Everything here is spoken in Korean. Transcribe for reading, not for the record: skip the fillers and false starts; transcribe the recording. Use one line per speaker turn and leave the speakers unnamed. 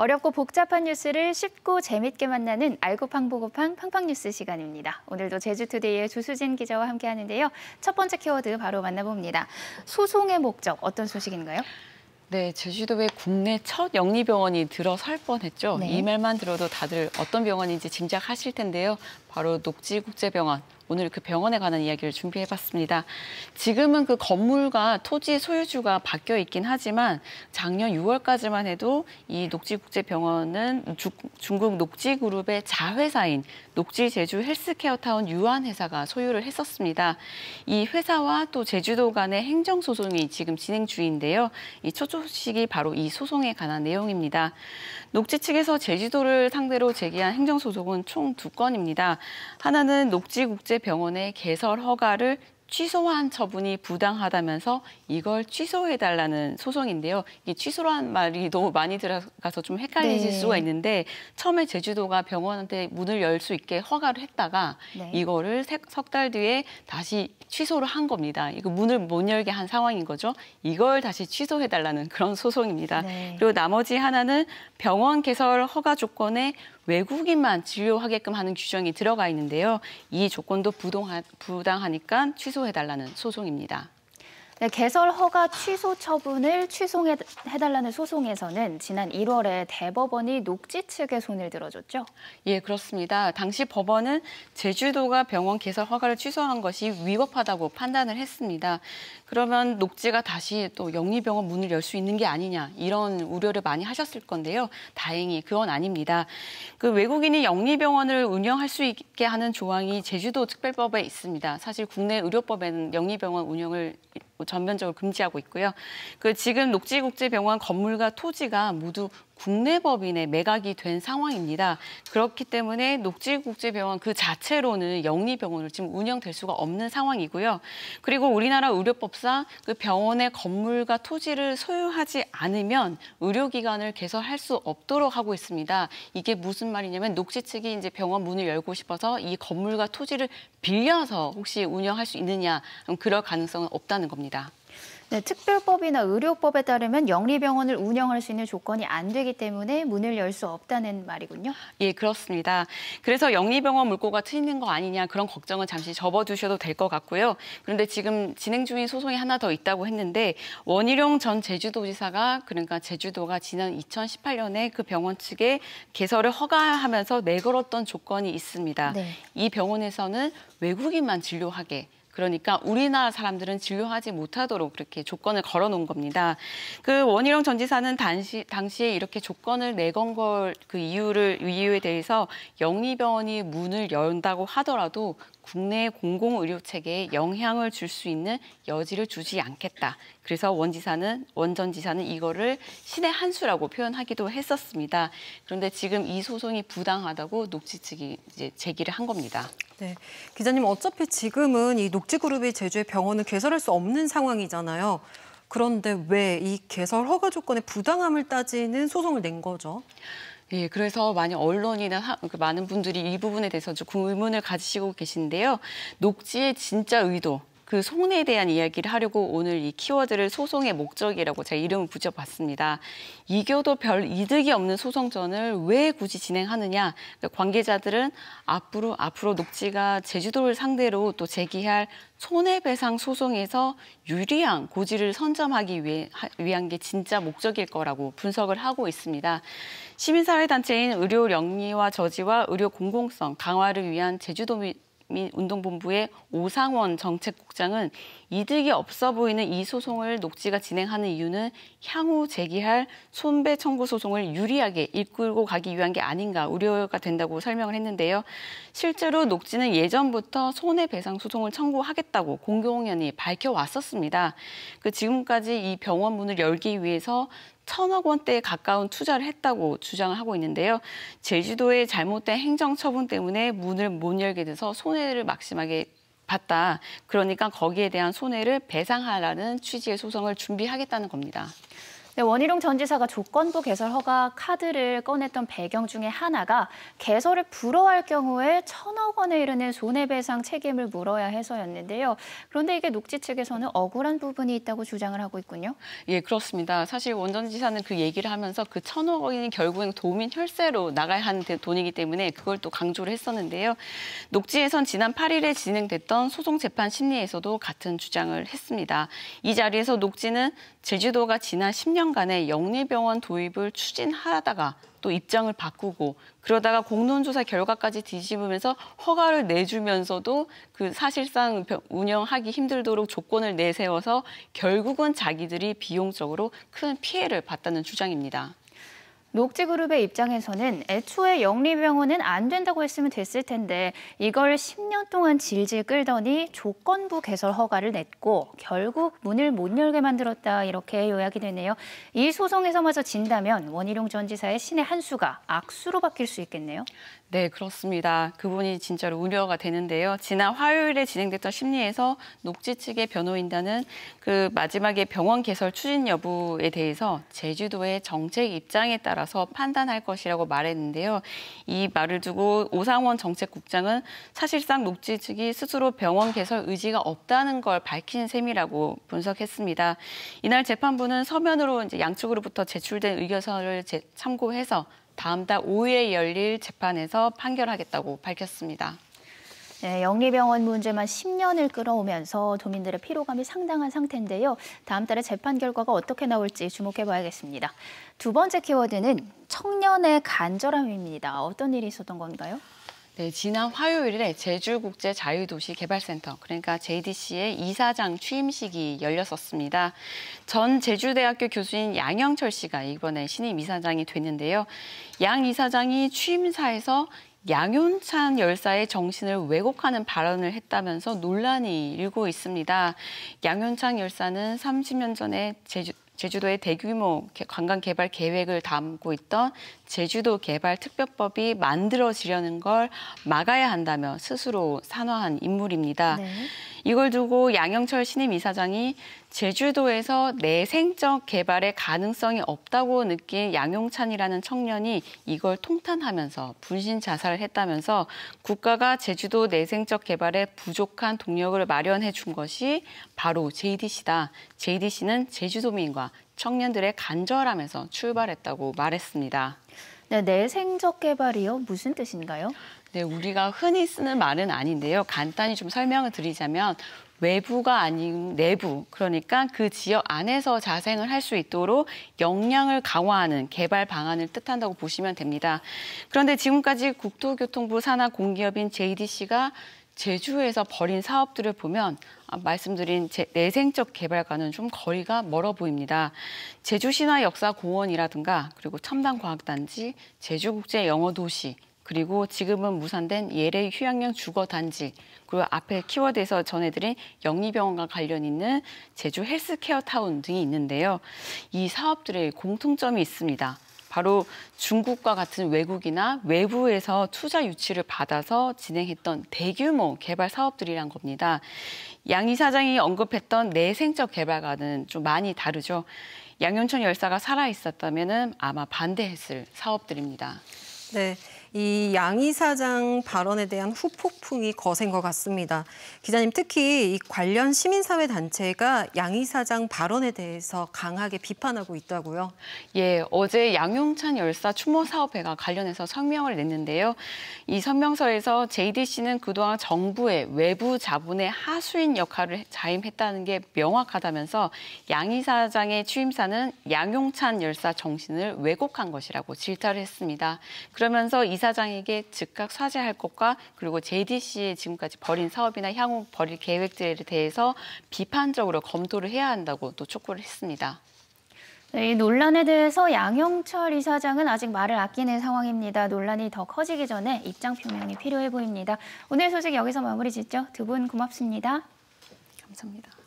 어렵고 복잡한 뉴스를 쉽고 재밌게 만나는 알고팡보고팡 팡팡뉴스 시간입니다. 오늘도 제주투데이의 주수진 기자와 함께하는데요. 첫 번째 키워드 바로 만나봅니다. 소송의 목적, 어떤 소식인가요?
네, 제주도에 국내 첫 영리병원이 들어설 뻔했죠.
네.
이 말만 들어도 다들 어떤 병원인지 짐작하실 텐데요. 바로 녹지국제병원. 오늘 그 병원에 관한 이야기를 준비해봤습니다. 지금은 그 건물과 토지 소유주가 바뀌어 있긴 하지만 작년 6월까지만 해도 이 녹지국제병원은 중국 녹지그룹의 자회사인 녹지제주 헬스케어타운 유한회사가 소유를 했었습니다. 이 회사와 또 제주도 간의 행정소송이 지금 진행 중인데요. 이 첫 소식이 바로 이 소송에 관한 내용입니다. 녹지 측에서 제주도를 상대로 제기한 행정소송은 총 2건입니다. 하나는 녹지국제병원의 개설 허가를 취소한 처분이 부당하다면서 이걸 취소해달라는 소송인데요. 이 취소란 말이 너무 많이 들어가서 좀 헷갈리실 수가 있는데 처음에 제주도가 병원한테 문을 열 수 있게 허가를 했다가 이거를 석 달 뒤에 다시 취소를 한 겁니다. 이거 문을 못 열게 한 상황인 거죠. 이걸 다시 취소해달라는 그런 소송입니다. 그리고 나머지 하나는 병원 개설 허가 조건에 외국인만 진료하게끔 하는 규정이 들어가 있는데요. 이 조건도 부당하니까 취소해달라는 소송입니다.
네, 개설 허가 취소 처분을 취소해달라는 소송에서는 지난 1월에 대법원이 녹지 측의 손을 들어줬죠?
예, 그렇습니다. 당시 법원은 제주도가 병원 개설 허가를 취소한 것이 위법하다고 판단을 했습니다. 그러면 녹지가 다시 또 영리병원 문을 열 수 있는 게 아니냐 이런 우려를 많이 하셨을 건데요. 다행히 그건 아닙니다. 그 외국인이 영리병원을 운영할 수 있게 하는 조항이 제주도 특별법에 있습니다. 사실 국내 의료법에는 영리병원 운영을 전면적으로 금지하고 있고요. 그 지금 녹지국제병원 건물과 토지가 모두 국내 법인에 매각이 된 상황입니다. 그렇기 때문에 녹지국제병원 그 자체로는 영리병원을 지금 운영될 수가 없는 상황이고요. 그리고 우리나라 의료법상 그 병원의 건물과 토지를 소유하지 않으면 의료기관을 개설할 수 없도록 하고 있습니다. 이게 무슨 말이냐면 녹지 측이 이제 병원 문을 열고 싶어서 이 건물과 토지를 빌려서 혹시 운영할 수 있느냐, 그럴 가능성은 없다는 겁니다.
네, 특별법이나 의료법에 따르면 영리병원을 운영할 수 있는 조건이 안 되기 때문에 문을 열 수 없다는 말이군요.
예, 그렇습니다. 그래서 영리병원 물꼬가 트이는 거 아니냐 그런 걱정은 잠시 접어두셔도 될 것 같고요. 그런데 지금 진행 중인 소송이 하나 더 있다고 했는데 원희룡 전 제주도지사가 그러니까 제주도가 지난 2018년에 그 병원 측에 개설을 허가하면서 내걸었던 조건이 있습니다. 이 병원에서는 외국인만 진료하게 그러니까 우리나라 사람들은 진료하지 못하도록 그렇게 조건을 걸어놓은 겁니다. 그 원희룡 전 지사는 당시에 이렇게 조건을 내건 그 이유에 대해서 영리병원이 문을 연다고 하더라도 국내 공공의료 체계에 영향을 줄 수 있는 여지를 주지 않겠다. 그래서 원 전 지사는 이거를 신의 한 수라고 표현하기도 했었습니다. 그런데 지금 이 소송이 부당하다고 녹지 측이 이제 제기를 한 겁니다.
네, 기자님 어차피 지금은 이 녹지그룹이 제주에 병원을 개설할 수 없는 상황이잖아요. 그런데 왜 이 개설 허가 조건의 부당함을 따지는 소송을 낸 거죠?
예, 그래서 많이 언론이나 많은 분들이 이 부분에 대해서 좀 의문을 가지시고 계신데요. 녹지의 진짜 의도, 그 손해에 대한 이야기를 하려고 오늘 이 키워드를 소송의 목적이라고 제가 이름을 붙여봤습니다. 이겨도 별 이득이 없는 소송전을 왜 굳이 진행하느냐. 관계자들은 앞으로 녹지가 제주도를 상대로 또 제기할 손해배상 소송에서 유리한 고지를 선점하기 위한 게 진짜 목적일 거라고 분석을 하고 있습니다. 시민사회단체인 의료영리와 저지와 의료 공공성 강화를 위한 제주도민 운동본부의 오상원 정책국장은 이득이 없어 보이는 이 소송을 녹지가 진행하는 이유는 향후 제기할 손배 청구 소송을 유리하게 이끌고 가기 위한 게 아닌가 우려가 된다고 설명을 했는데요. 실제로 녹지는 예전부터 손해배상 소송을 청구하겠다고 공공연히 밝혀왔었습니다. 지금까지 이 병원 문을 열기 위해서 1,000억 원대에 가까운 투자를 했다고 주장을 하고 있는데요. 제주도의 잘못된 행정처분 때문에 문을 못 열게 돼서 손해를 막심하게 봤다. 그러니까 거기에 대한 손해를 배상하라는 취지의 소송을 준비하겠다는 겁니다.
네, 원희룡 전 지사가 조건부 개설 허가 카드를 꺼냈던 배경 중에 하나가 개설을 불허할 경우에 1,000억 원에 이르는 손해배상 책임을 물어야 해서였는데요. 그런데 이게 녹지 측에서는 억울한 부분이 있다고 주장을 하고 있군요.
예, 그렇습니다. 사실 원 전 지사는 그 얘기를 하면서 그 1,000억 원이 결국엔 도민 혈세로 나가야 하는 돈이기 때문에 그걸 또 강조를 했었는데요. 녹지에선 지난 8일에 진행됐던 소송 재판 심리에서도 같은 주장을 했습니다. 이 자리에서 녹지는 제주도가 지난 10년간의 영리병원 도입을 추진하다가 또 입장을 바꾸고 그러다가 공론조사 결과까지 뒤집으면서 허가를 내주면서도 그 사실상 운영하기 힘들도록 조건을 내세워서 결국은 자기들이 비용적으로 큰 피해를 봤다는 주장입니다.
녹지그룹의 입장에서는 애초에 영리병원은 안 된다고 했으면 됐을 텐데 이걸 10년 동안 질질 끌더니 조건부 개설 허가를 냈고 결국 문을 못 열게 만들었다 이렇게 요약이 되네요. 이 소송에서마저 진다면 원희룡 전 지사의 신의 한 수가 악수로 바뀔 수 있겠네요.
네, 그렇습니다. 그분이 진짜로 우려가 되는데요. 지난 화요일에 진행됐던 심리에서 녹지 측의 변호인단은 그 마지막에 병원 개설 추진 여부에 대해서 제주도의 정책 입장에 따라서 판단할 것이라고 말했는데요. 이 말을 두고 오상원 정책국장은 사실상 녹지 측이 스스로 병원 개설 의지가 없다는 걸 밝힌 셈이라고 분석했습니다. 이날 재판부는 서면으로 이제 양측으로부터 제출된 의견서를 참고해서 다음 달 5일에 열릴 재판에서 판결하겠다고 밝혔습니다.
네, 영리병원 문제만 10년을 끌어오면서 도민들의 피로감이 상당한 상태인데요. 다음 달에 재판 결과가 어떻게 나올지 주목해봐야겠습니다. 두 번째 키워드는 청년의 간절함입니다. 어떤 일이 있었던 건가요?
네, 지난 화요일에 제주국제자유도시개발센터, 그러니까 JDC의 이사장 취임식이 열렸었습니다. 전 제주대학교 교수인 양영철 씨가 이번에 신임 이사장이 됐는데요. 양 이사장이 취임사에서 양윤찬 열사의 정신을 왜곡하는 발언을 했다면서 논란이 일고 있습니다. 양윤찬 열사는 30년 전에 제주도의 대규모 관광 개발 계획을 담고 있던 제주도 개발 특별법이 만들어지려는 걸 막아야 한다며 스스로 산화한 인물입니다.
네.
이걸 두고 양영철 신임 이사장이 제주도에서 내생적 개발의 가능성이 없다고 느낀 양용찬이라는 청년이 이걸 통탄하면서 분신 자살을 했다면서 국가가 제주도 내생적 개발에 부족한 동력을 마련해 준 것이 바로 JDC다. JDC는 제주도민과 청년들의 간절함에서 출발했다고 말했습니다.
네, 내생적 개발이요? 무슨 뜻인가요?
네, 우리가 흔히 쓰는 말은 아닌데요. 간단히 좀 설명을 드리자면 외부가 아닌 내부, 그러니까 그 지역 안에서 자생을 할 수 있도록 역량을 강화하는 개발 방안을 뜻한다고 보시면 됩니다. 그런데 지금까지 국토교통부 산하 공기업인 JDC가 제주에서 벌인 사업들을 보면 말씀드린 내생적 개발과는 좀 거리가 멀어 보입니다. 제주신화역사공원이라든가 그리고 첨단과학단지, 제주국제영어도시, 그리고 지금은 무산된 예래 휴양령 주거단지, 그리고 앞에 키워드에서 전해드린 영리병원과 관련 있는 제주 헬스케어타운 등이 있는데요. 이 사업들의 공통점이 있습니다. 바로 중국과 같은 외국이나 외부에서 투자 유치를 받아서 진행했던 대규모 개발 사업들이란 겁니다. 양 이사장이 언급했던 내생적 개발과는 좀 많이 다르죠. 양윤천 열사가 살아있었다면 아마 반대했을 사업들입니다.
네. 이 양 이사장 발언에 대한 후폭풍이 거센 것 같습니다. 기자님, 특히 이 관련 시민사회 단체가 양 이사장 발언에 대해서 강하게 비판하고 있다고요?
예, 어제 양용찬 열사 추모 사업회가 관련해서 성명을 냈는데요. 이 성명서에서 JDC는 그동안 정부의 외부 자본의 하수인 역할을 자임했다는 게 명확하다면서 양 이사장의 취임사는 양용찬 열사 정신을 왜곡한 것이라고 질타를 했습니다. 그러면서 이사장에게 즉각 사죄할 것과 그리고 JDC의 지금까지 벌인 사업이나 향후 벌일 계획들에 대해서 비판적으로 검토를 해야 한다고 또 촉구를 했습니다.
네, 이 논란에 대해서 양영철 이사장은 아직 말을 아끼는 상황입니다. 논란이 더 커지기 전에 입장 표명이 필요해 보입니다. 오늘 소식 여기서 마무리 짓죠. 두 분 고맙습니다.
감사합니다.